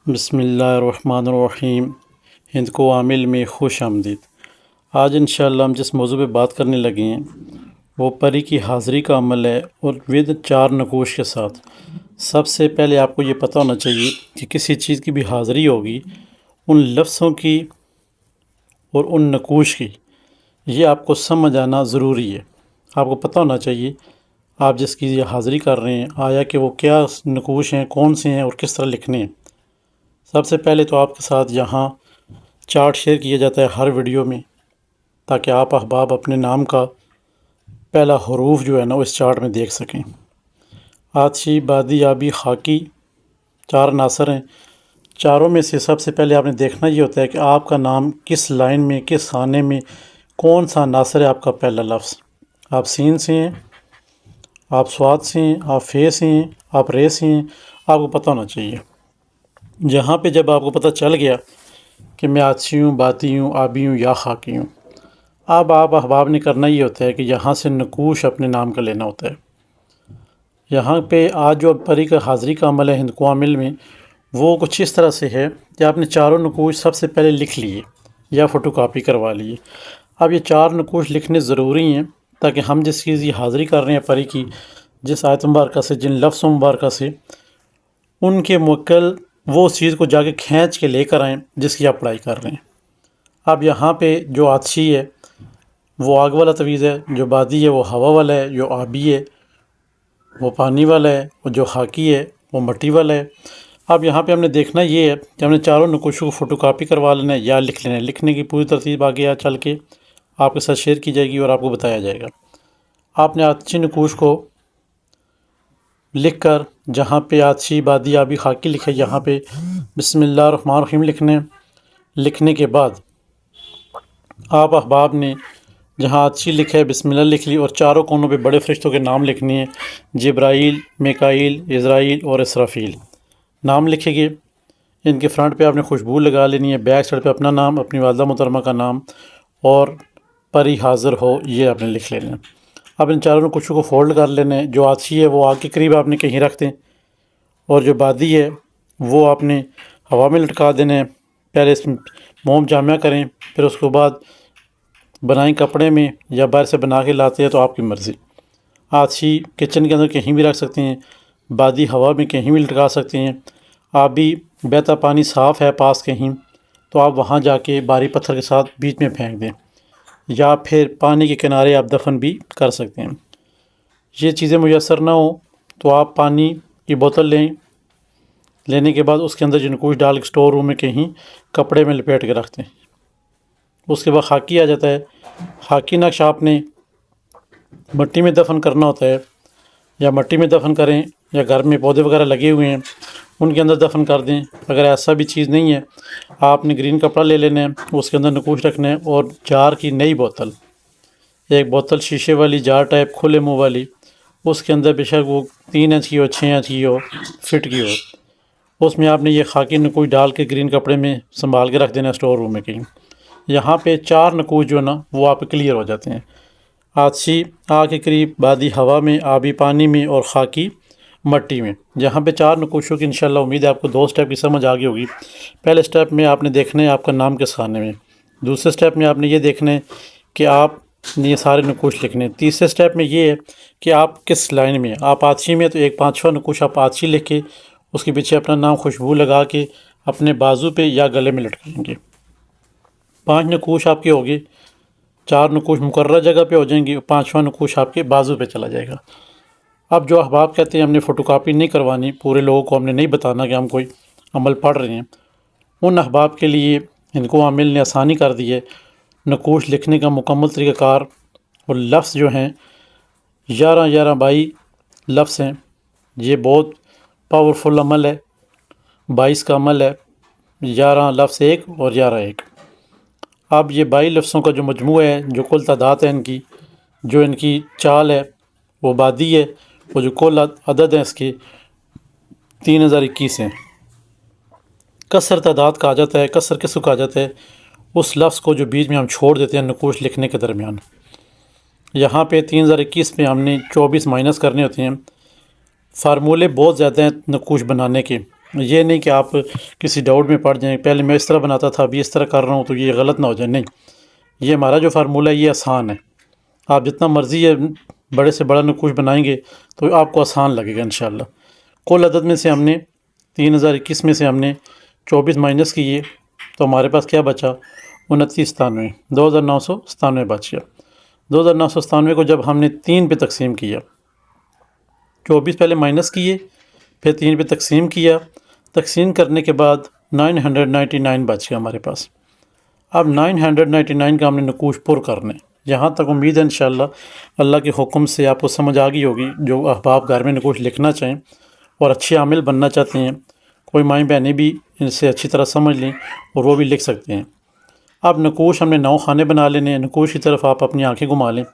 بسم اللہ الرحمن الرحیم۔ ہند کو عامل میں خوش آمدید۔ آج انشاءاللہ ہم جس موضوع پہ بات کرنے لگے ہیں وہ پری کی حاضری کا عمل ہے، اور ود 4 نقوش کے ساتھ۔ سب سے پہلے آپ کو یہ پتہ ہونا چاہیے کہ کسی چیز کی بھی حاضری ہوگی، ان لفظوں کی اور ان نقوش کی یہ آپ کو سمجھ آنا ضروری ہے۔ آپ کو پتہ ہونا چاہیے آپ جس کی یہ حاضری کر رہے ہیں آیا کہ وہ کیا نقوش ہیں، کون سے ہیں اور کس طرح لکھنے ہیں۔ سب سے پہلے تو آپ کے ساتھ یہاں چارٹ شیئر کیا جاتا ہے ہر ویڈیو میں، تاکہ آپ احباب اپنے نام کا پہلا حروف جو ہے نا وہ اس چارٹ میں دیکھ سکیں۔ آتشی، بادی، آبی، خاکی 4 عناصر ہیں۔ چاروں میں سے سب سے پہلے آپ نے دیکھنا یہ ہوتا ہے کہ آپ کا نام کس لائن میں، کس خانے میں، کون سا عناصر ہے آپ کا پہلا لفظ۔ آپ سین سے ہیں، آپ سواد سے ہیں، آپ فے سے ہیں، آپ رے سے ہیں، آپ کو پتہ ہونا چاہیے۔ جہاں پہ جب آپ کو پتہ چل گیا کہ میں آتشی ہوں، باتی ہوں، آبی ہوں یا خاکی ہوں، اب آپ احباب نے کرنا یہ ہوتا ہے کہ یہاں سے نقوش اپنے نام کا لینا ہوتا ہے۔ یہاں پہ آج جو پری کا حاضری کا عمل ہے ہند کو عامل میں، وہ کچھ اس طرح سے ہے کہ آپ نے چاروں نقوش سب سے پہلے لکھ لیے یا فوٹو کاپی کروا لیے۔ اب یہ 4 نقوش لکھنے ضروری ہیں تاکہ ہم جس چیز کی حاضری کر رہے ہیں پری کی، جس آیت مبارکہ سے، جن لفظوں مبارکہ سے، ان کے موکل وہ اس چیز کو جا کے کھینچ کے لے کر آئیں جس کی آپ پڑھائی کر رہے ہیں۔ اب یہاں پہ جو آتشی ہے وہ آگ والا تویز ہے، جو بادی ہے وہ ہوا والا ہے، جو آبی ہے وہ پانی والا ہے، اور جو خاکی ہے وہ مٹی والا ہے۔ اب یہاں پہ ہم نے دیکھنا یہ ہے کہ ہم نے چاروں نقوشوں کو فوٹو کاپی کروا لینا ہے یا لکھ لینا ہے۔ لکھنے کی پوری ترتیب آگے چل کے آپ کے ساتھ شیئر کی جائے گی اور آپ کو بتایا جائے گا۔ آپ نے آتشی نقوش کو لکھ کر جہاں پہ آتشی، بادی، آبی، خاکی لکھے، یہاں پہ بسم اللہ الرحمن الرحیم لکھنے کے بعد آپ احباب نے جہاں آتشی لکھے بسم اللہ لکھ لی، اور چاروں کونوں پہ بڑے فرشتوں کے نام لکھنے ہیں، جبرائیل، میکائیل، عزرائیل اور اسرافیل نام لکھے گئے۔ ان کے فرنٹ پہ آپ نے خوشبو لگا لینی ہے، بیک سائڈ پہ اپنا نام، اپنی والدہ محترمہ کا نام اور پری حاضر ہو یہ آپ نے لکھ لینا ہے۔ اب ان چاروں نقوشوں کو فولڈ کر لینا ہے۔ جو آتشی ہے وہ آگ کے قریب آپ نے کہیں رکھ دیں، اور جو بادی ہے وہ آپ نے ہوا میں لٹکا دینا ہے۔ پہلے اس میں موم جامع کریں، پھر اس کے بعد بنائیں کپڑے میں یا باہر سے بنا کے لاتے ہیں تو آپ کی مرضی۔ آتشی کچن کے اندر کہیں بھی رکھ سکتے ہیں، بادی ہوا میں کہیں بھی لٹکا سکتے ہیں، آبی بہتا پانی صاف ہے پاس کہیں تو آپ وہاں جا کے بھاری پتھر کے ساتھ بیچ میں پھینک دیں، یا پھر پانی کے کنارے آپ دفن بھی کر سکتے ہیں۔ یہ چیزیں میسر نہ ہوں تو آپ پانی کی بوتل لینے کے بعد اس کے اندر جو نقوش ڈال کے اسٹور روم میں کہیں کپڑے میں لپیٹ کے رکھتے ہیں۔ اس کے بعد خاکی آ جاتا ہے۔ خاکی نقش آپ نے مٹی میں دفن کرنا ہوتا ہے، یا مٹی میں دفن کریں یا گھر میں پودے وغیرہ لگے ہوئے ہیں ان کے اندر دفن کر دیں۔ اگر ایسا بھی چیز نہیں ہے آپ نے گرین کپڑا لے لینا ہے، اس کے اندر نقوش رکھنا ہے، اور جار کی نئی بوتل، ایک بوتل شیشے والی جار ٹائپ کھلے منہ والی، اس کے اندر بے شک وہ 3 انچ کی ہو، 6 انچ کی ہو، فٹ کی ہو، اس میں آپ نے یہ خاکی نقوش ڈال کے گرین کپڑے میں سنبھال کے رکھ دینا اسٹور روم میں کہیں۔ یہاں پہ 4 نقوش جو ہے نا وہ آپ کلیئر ہو جاتے ہیں۔ آتشی آگ کے قریب، بادی ہوا میں، آبی پانی میں، اور خاکی مٹی میں۔ جہاں پہ 4 نقوشوں کی انشاءاللہ امید ہے آپ کو 2 سٹیپ کی سمجھ آگئی ہوگی۔ پہلے سٹیپ میں آپ نے دیکھنا ہے آپ کا نام کس خانے میں، دوسرے سٹیپ میں آپ نے یہ دیکھنا ہے کہ آپ نے یہ سارے نقوش لکھنے ہیں، تیسرے سٹیپ میں یہ ہے کہ آپ کس لائن میں ہیں۔ آپ آتشی میں تو ایک 5واں نقوش آپ آتشی لکھ کے اس کے پیچھے اپنا نام خوشبو لگا کے اپنے بازو پہ یا گلے میں لٹکائیں گے۔ 5 نقوش آپ کے ہوگے، 4 نقوش مقررہ جگہ پہ ہو جائیں گے، 5واں نقوش آپ کے بازو پہ چلا جائے گا۔ اب جو احباب کہتے ہیں ہم نے فوٹو کاپی نہیں کروانی، پورے لوگوں کو ہم نے نہیں بتانا کہ ہم کوئی عمل پڑھ رہے ہیں، ان احباب کے لیے ان کو عامل نے آسانی کر دی ہے۔ نقوش لکھنے کا مکمل طریقہ کار اور لفظ جو ہیں 11 لفظ ہیں۔ یہ بہت پاورفل عمل ہے، 22 کا عمل ہے، 11 لفظ ایک اور 11 ایک۔ اب یہ 22 لفظوں کا جو مجموعہ ہے، جو کل تعداد ہے ان کی، جو ان کی چال ہے وہ بادی ہے، وہ جو کل عدد ہیں اس کے 3021 ہیں۔ کثر تعداد کہا جاتا ہے، کثر کس کو کہا جاتا ہے؟ اس لفظ کو جو بیچ میں ہم چھوڑ دیتے ہیں نقوش لکھنے کے درمیان۔ یہاں پہ 3021 میں ہم نے 24 مائنس کرنے ہوتے ہیں۔ فارمولے بہت زیادہ ہیں نقوش بنانے کے، یہ نہیں کہ آپ کسی ڈاؤٹ میں پڑ جائیں پہلے میں اس طرح بناتا تھا ابھی اس طرح کر رہا ہوں تو یہ غلط نہ ہو جائے، نہیں، یہ ہمارا جو فارمولہ ہے یہ آسان ہے، آپ جتنا مرضی ہے بڑے سے بڑا نقوش بنائیں گے تو آپ کو آسان لگے گا انشاءاللہ۔ کل عدد میں سے ہم نے 3021 میں سے ہم نے 24 مائنس کیے تو ہمارے پاس کیا بچا 2997، 2997 بچ گیا۔ 2997 کو جب ہم نے 3 پہ تقسیم کیا، 24 پہلے مائنس کیے پھر 3 پہ تقسیم کیا، تقسیم کرنے کے بعد 999 بچ گیا ہمارے پاس۔ اب 999 کا ہم نے نقوش پر کرنے، یہاں تک امید ہے انشاءاللہ اللہ کے حکم سے آپ کو سمجھ آ گئی ہوگی۔ جو احباب گھر میں نقوش لکھنا چاہیں اور اچھے عامل بننا چاہتے ہیں، کوئی مائیں بہنیں بھی ان سے اچھی طرح سمجھ لیں اور وہ بھی لکھ سکتے ہیں۔ اب نقوش ہم نے 9 خانے بنا لینے ہیں، نقوش کی طرف آپ اپنی آنکھیں گھما لیں۔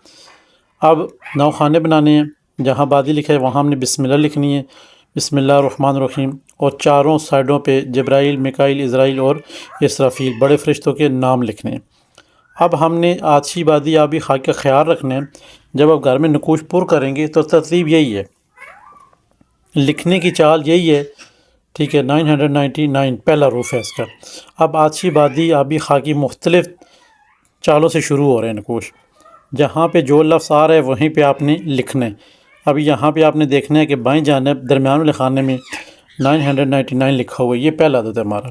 اب 9 خانے بنانے ہیں، جہاں بادی لکھا ہے وہاں ہم نے بسم اللہ لکھنی ہے، بسم اللہ الرحمن الرحیم، اور چاروں سائڈوں پہ جبرائیل، میکائیل، اسرائیل اور اسرافیل بڑے فرشتوں کے نام لکھنے ہیں۔ اب ہم نے آتشی بادی آبی خاک کا خیال رکھنا ہے، جب آپ گھر میں نقوش پر کریں گے تو ترتیب یہی ہے، لکھنے کی چال یہی ہے، ٹھیک ہے۔ 999 پہلا حروف ہے اس کا۔ اب آتشی بادی آبی خاکی مختلف چالوں سے شروع ہو رہے ہیں نقوش، جہاں پہ جو لفظ آ رہا ہے وہیں پہ آپ نے لکھنا ہے۔ اب یہاں پہ آپ نے دیکھنا ہے کہ بائیں جانب درمیان والے خانے میں 999 لکھا ہوا ہے، یہ پہلا عدد ہے ہمارا۔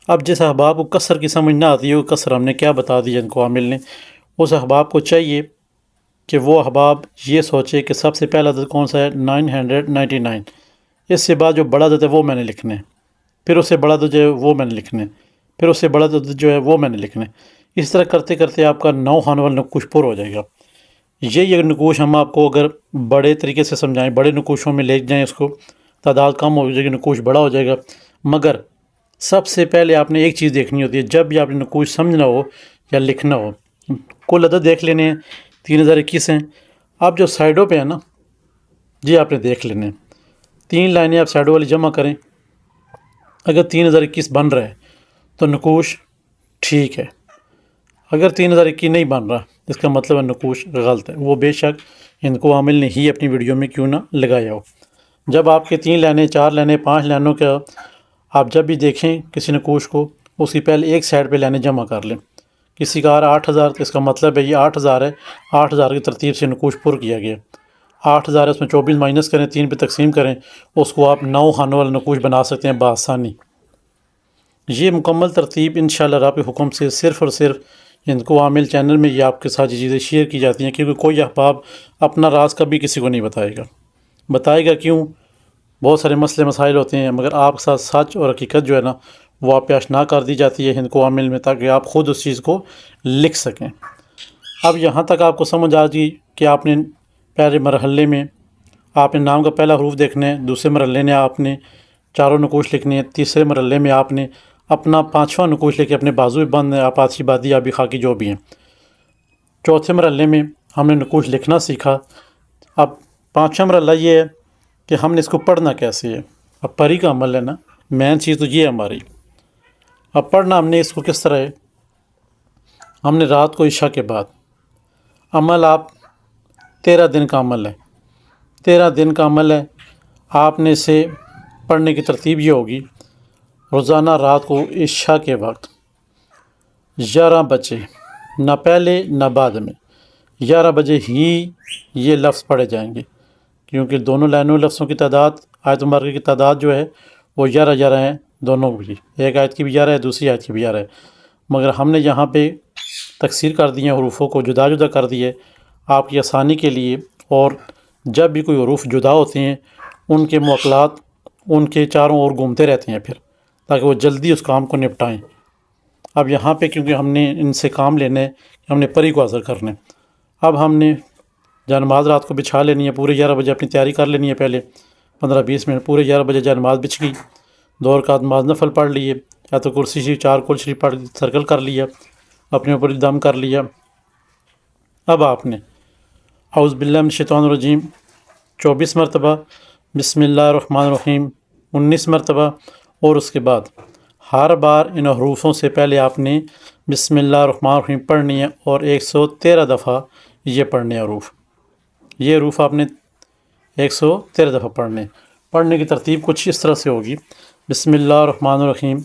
اب جس احباب کو کسر کی سمجھ نہ آتی ہے، وہ کسر ہم نے کیا بتا دیا ان کو عامل نے، اس احباب کو چاہیے کہ وہ احباب یہ سوچے کہ سب سے پہلا عدد کون سا ہے، 999۔ اس سے بعد جو بڑا عدد ہے وہ میں نے لکھنا ہے، پھر اس سے بڑا عدد جو ہے وہ میں نے لکھنا ہے، پھر اس سے بڑا عدد جو ہے وہ میں نے لکھنا ہے۔ اس طرح کرتے کرتے آپ کا 9 خانوں والا نقوش پر ہو جائے گا۔ یہ نقوش ہم آپ کو اگر بڑے طریقے سے سمجھائیں، بڑے نقوشوں میں لے جائیں اس کو، تعداد کم ہو جائے گی، نقوش بڑا ہو جائے گا۔ مگر سب سے پہلے آپ نے ایک چیز دیکھنی ہوتی ہے، جب بھی آپ نے نقوش سمجھنا ہو یا لکھنا ہو، کل عدد دیکھ لینے ہیں، 3021 ہیں۔ آپ جو سائڈوں پہ ہیں نا، یہ آپ نے دیکھ لینے ہیں، 3 لائنیں آپ سائڈوں والی جمع کریں۔ اگر 3021 بن رہا ہے تو نقوش ٹھیک ہے، اگر 3021 نہیں بن رہا اس کا مطلب ہے نقوش غلط ہے، وہ بے شک ان کو عامل نے ہی اپنی ویڈیو میں کیوں نہ لگایا ہو۔ جب آپ کے 3 لائنیں، 4 لائنیں، 5 لائنوں کا آپ جب بھی دیکھیں کسی نقوش کو، اس کی پہلے ایک سائڈ پہ لائنیں جمع کر لیں۔ کسی کا 8000 تو اس کا مطلب ہے یہ 8000 ہے، 8000 کی ترتیب سے نقوش پر کیا گیا۔ 8000 ہے، اس میں 24 مائنس کریں، 3 پہ تقسیم کریں، اس کو آپ 9 خانوں والا نقوش بنا سکتے ہیں بآسانی۔ یہ مکمل ترتیب انشاءاللہ رب کے حکم سے صرف اور صرف ان کو عامل چینل میں یہ آپ کے ساتھ یہ چیزیں شیئر کی جاتی ہیں، کیونکہ کوئی احباب اپنا راز کبھی کسی کو نہیں بتائے گا کیوں؟ بہت سارے مسئلے مسائل ہوتے ہیں، مگر آپ کے ساتھ سچ اور حقیقت جو ہے نا وہ آپ پہ آشنا کر دی جاتی ہے ہند کو عامل میں، تاکہ آپ خود اس چیز کو لکھ سکیں۔ اب یہاں تک آپ کو سمجھ آ گئی کہ آپ نے پہلے مرحلے میں آپ نے نام کا پہلا حروف دیکھنا ہے، دوسرے مرحلے میں آپ نے چاروں نقوش لکھنے ہیں، تیسرے مرحلے میں آپ نے اپنا 5واں نقوش لے کے اپنے بازو پہ بند ہے، آپ آتشی بادی آبی خاکی جو بھی ہیں۔ چوتھے مرحلے میں ہم نے نقوش لکھنا سیکھا۔ اب 5واں مرحلہ یہ ہے کہ ہم نے اس کو پڑھنا کیسے ہے۔ اب پری کا عمل ہے نا، مین چیز تو یہ ہے ہماری۔ اب پڑھنا ہم نے اس کو کس طرح ہے، ہم نے رات کو عشاء کے بعد عمل، آپ 13 دن کا عمل ہے، 13 دن کا عمل ہے۔ آپ نے اسے پڑھنے کی ترتیب یہ ہوگی، روزانہ رات کو عشاء کے وقت 11 بجے، نہ پہلے نہ بعد میں، 11 بجے ہی یہ لفظ پڑھے جائیں گے، کیونکہ دونوں لائنوں لفظوں کی تعداد، آیت مبارکہ کی تعداد جو ہے وہ 11 ہیں دونوں کی، ایک آیت کی بھی 11 ہے، دوسری آیت کی بھی 11 ہے، مگر ہم نے یہاں پہ تکثیر کر دی ہیں، حروفوں کو جدا جدا کر دیے آپ کی آسانی کے لیے، اور جب بھی کوئی حروف جدا ہوتے ہیں ان کے موکلات ان کے چاروں اور گھومتے رہتے ہیں پھر، تاکہ وہ جلدی اس کام کو نپٹائیں۔ اب یہاں پہ کیونکہ ہم نے ان سے کام لینے، ہم نے پری کو حاضر کرنے، اب ہم نے جانماز رات کو بچھا لینی ہے، پورے 11 بجے اپنی تیاری کر لینی ہے، پہلے 15-20 منٹ پورے 11 بجے جانماز بچھ گئی، 2 رکعت نماز نفل پڑھ لیے، یا تو کرسی شریف 4 کل شریف پڑھ سرکل کر لیا، اپنے اوپر دم کر لیا۔ اب آپ نے اعوذ باللہ من الشیطان الرجیم 24 مرتبہ، بسم اللہ الرحمن الرحیم 19 مرتبہ، اور اس کے بعد ہر بار ان حروفوں سے پہلے آپ نے بسم اللہ الرحمن الرحیم پڑھنی ہے، اور 113 دفعہ یہ پڑھنے حروف، یہ حروف آپ نے 113 دفعہ پڑھنے کی ترتیب کچھ اس طرح سے ہوگی، بسم اللہ الرحمن الرحیم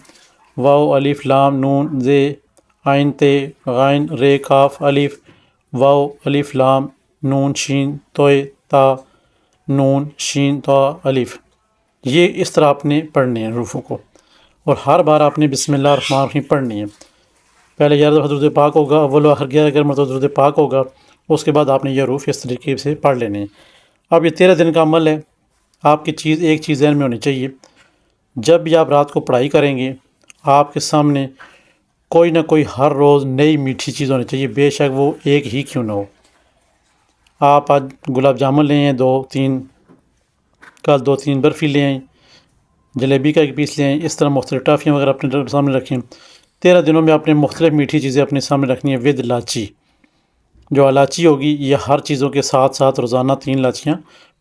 واو الف لام نون ز عین تے غین رے کاف الف واو الف لام نون شین توئے تا نون شین تا الف۔ یہ اس طرح آپ نے پڑھنے ہیں حروفوں کو، اور ہر بار آپ نے بسم اللہ الرحمن الرحیم پڑھنی ہے۔ پہلے 11 دفعہ درود پاک ہوگا، اول و آخر 11 مرتبہ درود پاک ہوگا، اس کے بعد آپ نے یہ حروف اس طریقے سے پڑھ لینے ہیں۔ اب یہ 13 دن کا عمل ہے۔ آپ کی ایک چیز ذہن میں ہونی چاہیے، جب بھی آپ رات کو پڑھائی کریں گے آپ کے سامنے کوئی نہ کوئی ہر روز نئی میٹھی چیز ہونی چاہیے، بے شک وہ ایک ہی کیوں نہ ہو۔ آپ آج گلاب جامن لے آئیں 2-3، کل 2-3 برفی لے آئیں، جلیبی کا ایک پیس لے آئیں، اس طرح مختلف ٹافیاں وغیرہ اپنے سامنے رکھیں۔ 13 دنوں میں آپ نے مختلف میٹھی چیزیں اپنے سامنے رکھنی ہیں ود الائچی۔ جو الائچی ہوگی یہ ہر چیزوں کے ساتھ ساتھ روزانہ 3 الائچیاں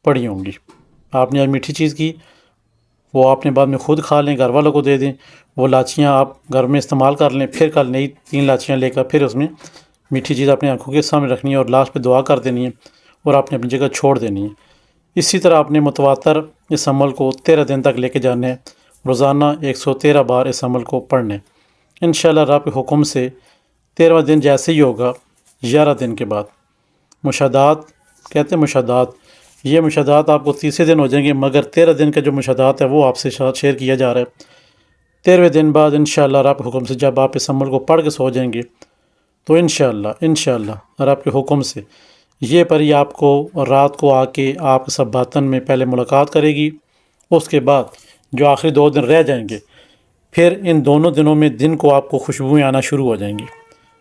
پڑی ہوں گی۔ آپ نے آج میٹھی چیز کی، وہ آپ نے بعد میں خود کھا لیں، گھر والوں کو دے دیں، وہ الائچیاں آپ گھر میں استعمال کر لیں، پھر کل نئی 3 الائچیاں لے کر پھر اس میں میٹھی چیز اپنے آنکھوں کے سامنے رکھنی ہے، اور لاسٹ پہ دعا کر دینی ہے اور آپ نے اپنی جگہ چھوڑ دینی ہے۔ اسی طرح آپ نے متواتر اس عمل کو 13 دن تک لے کے جانے ہیں، روزانہ 113 بار اس عمل کو پڑھنے۔ انشاءاللہ رب کے حکم سے 13واں دن جیسے ہی ہوگا 11 دن کے بعد مشاہدات کہتے ہیں، مشاہدات، یہ مشاہدات آپ کو تیسرے دن ہو جائیں گے، مگر 13 دن کا جو مشاہدات ہے وہ آپ سے شیئر کیا جا رہا ہے۔ 13ویں دن بعد انشاءاللہ رب کے حکم سے جب آپ اس عمل کو پڑھ کے سو جائیں گے تو انشاءاللہ رب کے حکم سے یہ پری آپ کو رات کو آ کے آپ کے سب باطن میں پہلے ملاقات کرے گی، اس کے بعد جو آخری 2 دن رہ جائیں گے پھر ان دونوں دنوں میں دن کو آپ کو خوشبوئیں آنا شروع ہو جائیں گی۔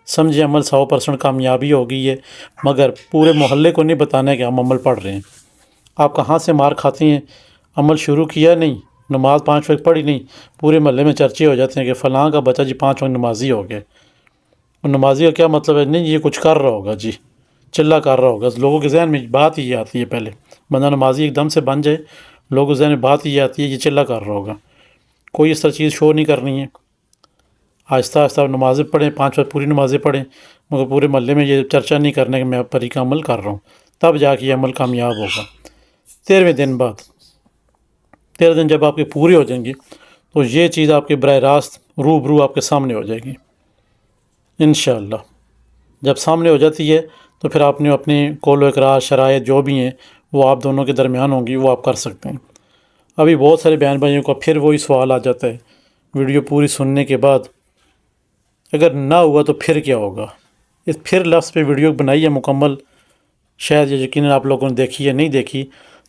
سمجھے عمل 100% کامیابی ہوگی ہے، مگر پورے محلے کو نہیں بتانا ہے کہ ہم عمل پڑھ رہے ہیں۔ آپ کہاں سے مار کھاتے ہیں، عمل شروع کیا نہیں، نماز 5 وقت پڑھی نہیں، پورے محلے میں چرچے ہو جاتے ہیں کہ فلاں کا بچہ جی 5 وقت نمازی ہو گیا۔ اور نمازی کا کیا مطلب ہے؟ نہیں یہ کچھ کر رہا ہوگا، جی چلہ کر رہا ہوگا۔ لوگوں کے ذہن میں بات ہی آتی ہے، پہلے بندہ نمازی ایک دم سے بن جائے لوگوں کے ذہن میں بات ہی آتی ہے یہ چلہ کر رہا ہوگا۔ کوئی اس طرح چیز شو نہیں کرنی ہے، آہستہ آہستہ نمازیں پڑھیں، 5 وقت پوری نمازیں پڑھیں، مگر پورے محلے میں یہ چرچا نہیں کرنے کہ میں پری کا عمل کر رہا ہوں، تب جا کے یہ عمل کامیاب ہوگا۔ 13ویں دن بعد 13 دن جب آپ کے پورے ہو جائیں گے تو یہ چیز آپ کے براہ راست روبرو آپ کے سامنے ہو جائے گی انشاءاللہ۔ جب سامنے ہو جاتی ہے تو پھر آپ نے اپنے قول و اقرار شرائط جو بھی ہیں وہ آپ دونوں کے درمیان ہوں گی، وہ آپ کر سکتے ہیں۔ ابھی بہت سارے بہن بھائیوں کا پھر وہی سوال آ جاتا ہے ویڈیو پوری سننے کے بعد، اگر نہ ہوا تو پھر کیا ہوگا؟ اس پھر لفظ پہ ویڈیو بنائی ہے مکمل، شاید یہ یقیناً آپ لوگوں نے دیکھی ہے، نہیں دیکھی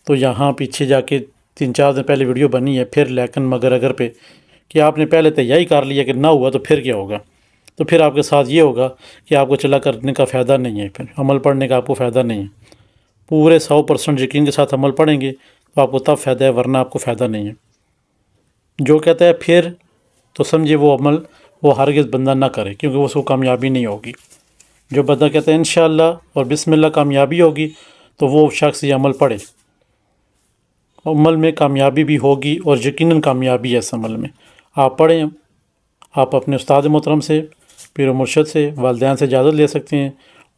تو یہاں پیچھے جا کے 3-4 دن پہلے ویڈیو بنی ہے پھر لیکن مگر اگر پہ، کہ آپ نے پہلے تیاری کر لیا کہ نہ ہوا تو پھر کیا ہوگا، تو پھر آپ کے ساتھ یہ ہوگا کہ آپ کو چلا کرنے کا فائدہ نہیں ہے، پھر عمل پڑھنے کا آپ کو فائدہ نہیں ہے۔ پورے 100% یقین کے ساتھ عمل پڑھیں گے تو آپ کو تب فائدہ ہے، ورنہ آپ کو فائدہ نہیں ہے۔ جو کہتا ہے پھر تو سمجھے وہ عمل وہ ہرگز بندہ نہ کرے، کیونکہ اس کو کامیابی نہیں ہوگی۔ جو بندہ کہتا ہے انشاءاللہ اور بسم اللہ کامیابی ہوگی تو وہ شخص یہ عمل پڑھے، عمل میں کامیابی بھی ہوگی اور یقیناً کامیابی ہے اس عمل میں۔ آپ پڑھیں، آپ اپنے استاد محترم سے، پیر و مرشد سے، والدین سے اجازت لے سکتے ہیں،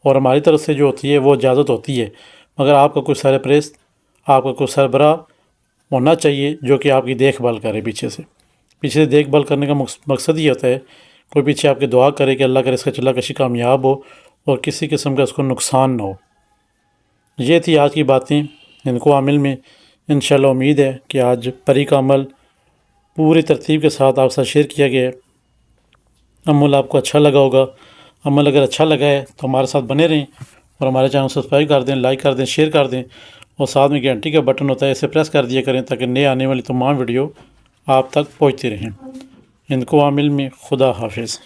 اور ہماری طرف سے جو ہوتی ہے وہ اجازت ہوتی ہے، مگر آپ کا کوئی سرپرست، آپ کا کوئی سربراہ ہونا چاہیے جو کہ آپ کی دیکھ بھال کرے پیچھے سے دیکھ بھال کرنے کا مقصد یہ ہوتا ہے کوئی پیچھے آپ کی دعا کرے کہ اللہ کرے اس کا چلا کشی کامیاب ہو اور کسی قسم کا اس کو نقصان نہ ہو۔ یہ تھی آج کی باتیں، ان کو عمل میں انشاءاللہ امید ہے کہ آج پری کا عمل پوری ترتیب کے ساتھ آپ سے شیئر کیا گیا ہے۔ عمل آپ کو اچھا لگا ہوگا، عمل اگر اچھا لگا ہے تو ہمارے ساتھ بنے رہیں اور ہمارے چینل کو سبسکرائب کر دیں، لائک کر دیں، شیئر کر دیں، اور ساتھ میں گھنٹی کا بٹن ہوتا ہے اسے پریس کر دیا کریں تاکہ نئے آنے والی تمام ویڈیو آپ تک پہنچتی رہیں۔ ان کو عامل میں خدا حافظ۔